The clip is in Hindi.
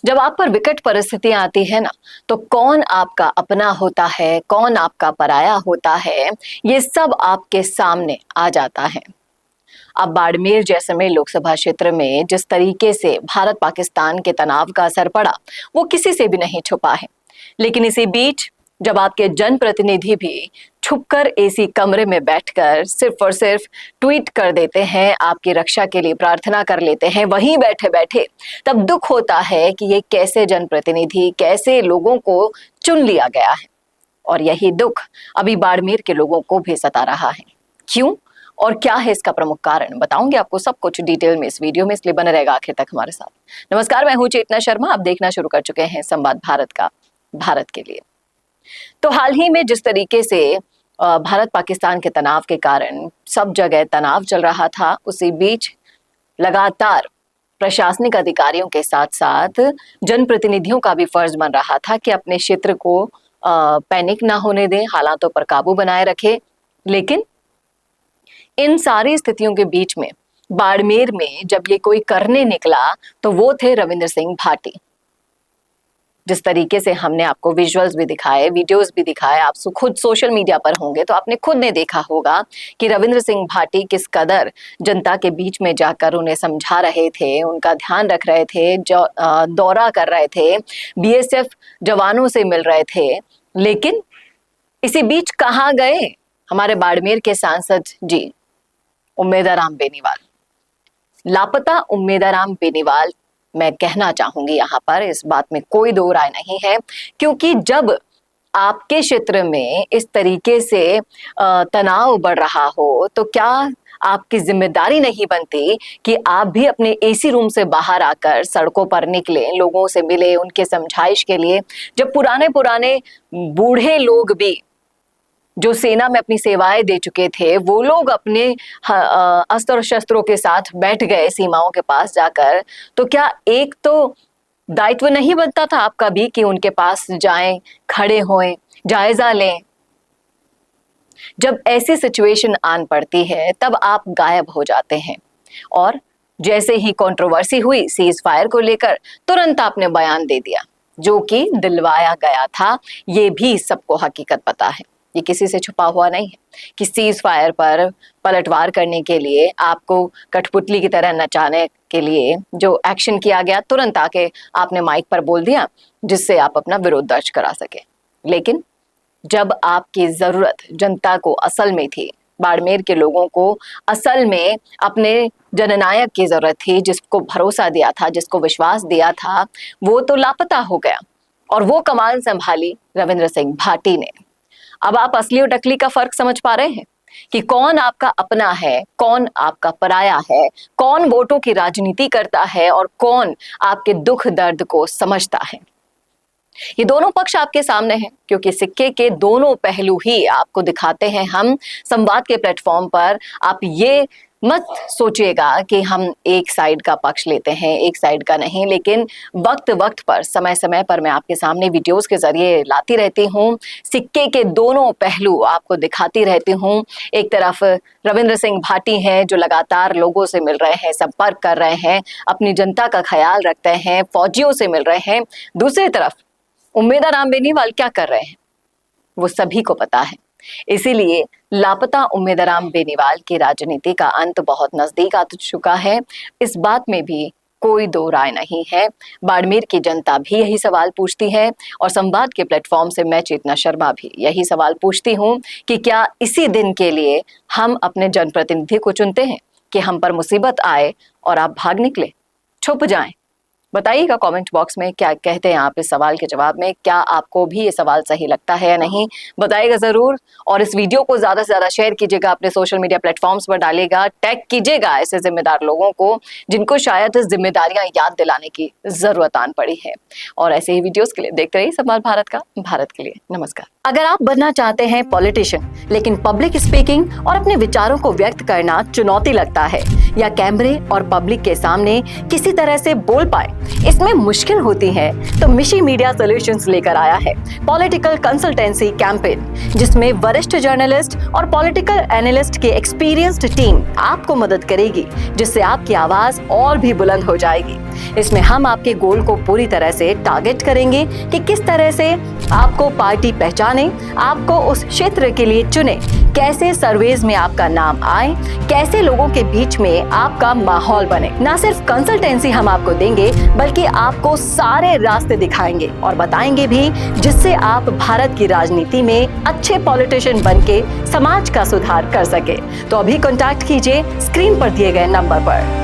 जब आप पर विकट परिस्थितियां आती है ना, तो कौन आपका अपना होता है, कौन आपका पराया होता है, ये सब आपके सामने आ जाता है। अब बाड़मेर जैसलमेर लोकसभा क्षेत्र में जिस तरीके से भारत पाकिस्तान के तनाव का असर पड़ा, वो किसी से भी नहीं छुपा है। लेकिन इसी बीच जब आपके जनप्रतिनिधि भी छुपकर एसी कमरे में बैठकर सिर्फ और सिर्फ ट्वीट कर देते हैं, आपकी रक्षा के लिए प्रार्थना कर लेते हैं वहीं बैठे बैठे, तब दुख होता है कि ये कैसे जनप्रतिनिधि, कैसे लोगों को चुन लिया गया है। और यही दुख अभी बाड़मेर के लोगों को भी सता रहा है। क्यों और क्या है इसका प्रमुख कारण, बताऊंगी आपको सब कुछ डिटेल में इस वीडियो में, इसलिए बने रहेगा आखिर तक हमारे साथ। नमस्कार, मैं हूं चेतना शर्मा। आप देखना शुरू कर चुके हैं संवाद भारत का, भारत के लिए। तो हाल ही में जिस तरीके से भारत पाकिस्तान के तनाव के कारण सब जगह तनाव चल रहा था, उसी बीच लगातार प्रशासनिक अधिकारियों के साथ साथ जनप्रतिनिधियों का भी फर्ज बन रहा था कि अपने क्षेत्र को पैनिक ना होने दें, हालातों पर काबू बनाए रखें। लेकिन इन सारी स्थितियों के बीच में बाड़मेर में जब ये कोई करने निकला तो वो थे रविंद्र सिंह भाटी। जिस तरीके से हमने आपको विजुअल्स भी दिखाए, वीडियोस भी दिखाए, आप खुद सोशल मीडिया पर होंगे तो आपने खुद ने देखा होगा कि रविंद्र सिंह भाटी किस कदर जनता के बीच में जाकर उन्हें समझा रहे थे, उनका ध्यान रख रहे थे, जो दौरा कर रहे थे, बीएसएफ जवानों से मिल रहे थे। लेकिन इसी बीच कहाँ गए हमारे बाड़मेर के सांसद जी उम्मेदाराम बेनीवाल? लापता उम्मेदाराम बेनीवाल मैं कहना चाहूंगी यहाँ पर, इस बात में कोई दो राय नहीं है, क्योंकि जब आपके क्षेत्र में इस तरीके से तनाव बढ़ रहा हो तो क्या आपकी जिम्मेदारी नहीं बनती कि आप भी अपने एसी रूम से बाहर आकर सड़कों पर निकले, लोगों से मिले, उनके समझाइश के लिए। जब पुराने पुराने बूढ़े लोग भी जो सेना में अपनी सेवाएं दे चुके थे, वो लोग अपने अस्त्र शस्त्रों के साथ बैठ गए सीमाओं के पास जाकर, तो क्या एक तो दायित्व नहीं बनता था आपका भी कि उनके पास जाएं, खड़े होएं, जायजा लें? जब ऐसी सिचुएशन आन पड़ती है तब आप गायब हो जाते हैं। और जैसे ही कंट्रोवर्सी हुई सीज फायर को लेकर, तुरंत आपने बयान दे दिया, जो कि दिलवाया गया था। ये भी सबको हकीकत पता है, ये किसी से छुपा हुआ नहीं है कि सीज फायर पर पलटवार करने के लिए, आपको कठपुतली की तरह नचाने के लिए जो एक्शन किया गया, तुरंत आके आपने माइक पर बोल दिया जिससे आप अपना विरोध दर्ज करा सके। लेकिन जब आपकी जरूरत जनता को असल में थी, बाड़मेर के लोगों को असल में अपने जननायक की जरूरत थी, जिसको भरोसा दिया था, जिसको विश्वास दिया था, वो तो लापता हो गया। और वो कमान संभाली रविंद्र सिंह भाटी ने। अब आप असली और नकली का फर्क समझ पा रहे हैं कि कौन आपका अपना है, कौन आपका पराया है, कौन वोटों की राजनीति करता है और कौन आपके दुख दर्द को समझता है। ये दोनों पक्ष आपके सामने हैं, क्योंकि सिक्के के दोनों पहलू ही आपको दिखाते हैं हम संवाद के प्लेटफॉर्म पर। आप ये मत सोचिएगा कि हम एक साइड का पक्ष लेते हैं, एक साइड का नहीं, लेकिन वक्त वक्त पर, समय समय पर मैं आपके सामने वीडियोस के जरिए लाती रहती हूँ, सिक्के के दोनों पहलू आपको दिखाती रहती हूँ। एक तरफ रविंद्र सिंह भाटी हैं जो लगातार लोगों से मिल रहे हैं, संपर्क कर रहे हैं, अपनी जनता का ख्याल रखते हैं, फौजियों से मिल रहे हैं। दूसरी तरफ उम्मेदाराम बेनीवाल क्या कर रहे हैं वो सभी को पता है। इसीलिए लापता उम्मेदाराम बेनीवाल की राजनीति का अंत बहुत नजदीक आ चुका है, इस बात में भी कोई दो राय नहीं है। बाड़मेर की जनता भी यही सवाल पूछती है और संवाद के प्लेटफॉर्म से मैं चेतना शर्मा भी यही सवाल पूछती हूँ कि क्या इसी दिन के लिए हम अपने जनप्रतिनिधि को चुनते हैं कि हम पर मुसीबत आए और आप भाग निकले, छुप जाएं? बताइएगा कमेंट बॉक्स में क्या कहते हैं आप इस सवाल के जवाब में। क्या आपको भी ये सवाल सही लगता है या नहीं, बताइएगा जरूर। और इस वीडियो को ज्यादा से ज्यादा शेयर कीजिएगा, अपने सोशल मीडिया प्लेटफॉर्म्स पर डालिएगा, टैग कीजिएगा ऐसे जिम्मेदार लोगों को जिनको शायद जिम्मेदारियां याद दिलाने की जरूरत आन पड़ी है। और ऐसे ही वीडियोस के लिए देखते रहिए संवाद भारत का, भारत के लिए। नमस्कार। अगर आप बनना चाहते हैं पॉलिटिशियन, लेकिन पब्लिक स्पीकिंग और अपने विचारों को व्यक्त करना चुनौती लगता है, या कैमरे और पब्लिक के सामने किसी तरह से बोल पाए इसमें मुश्किल होती है, तो मिशी मीडिया सॉल्यूशंस लेकर आया है पॉलिटिकल कंसल्टेंसी कैंपेन, जिसमें वरिष्ठ जर्नलिस्ट और पॉलिटिकल एनालिस्ट की एक्सपीरियंस्ड टीम आपको मदद करेगी, जिससे आपकी आवाज और भी बुलंद हो जाएगी। इसमें हम आपके गोल को पूरी तरह से टारगेट करेंगे कि किस तरह से आपको पार्टी पहचाने, आपको उस क्षेत्र के लिए चुने, कैसे सर्वेज में आपका नाम आए, कैसे लोगों के बीच में आपका माहौल बने। ना सिर्फ कंसल्टेंसी हम आपको देंगे बल्कि आपको सारे रास्ते दिखाएंगे और बताएंगे भी, जिससे आप भारत की राजनीति में अच्छे पॉलिटिशियन बनके समाज का सुधार कर सके। तो अभी कांटेक्ट कीजिए स्क्रीन पर दिए गए नंबर पर।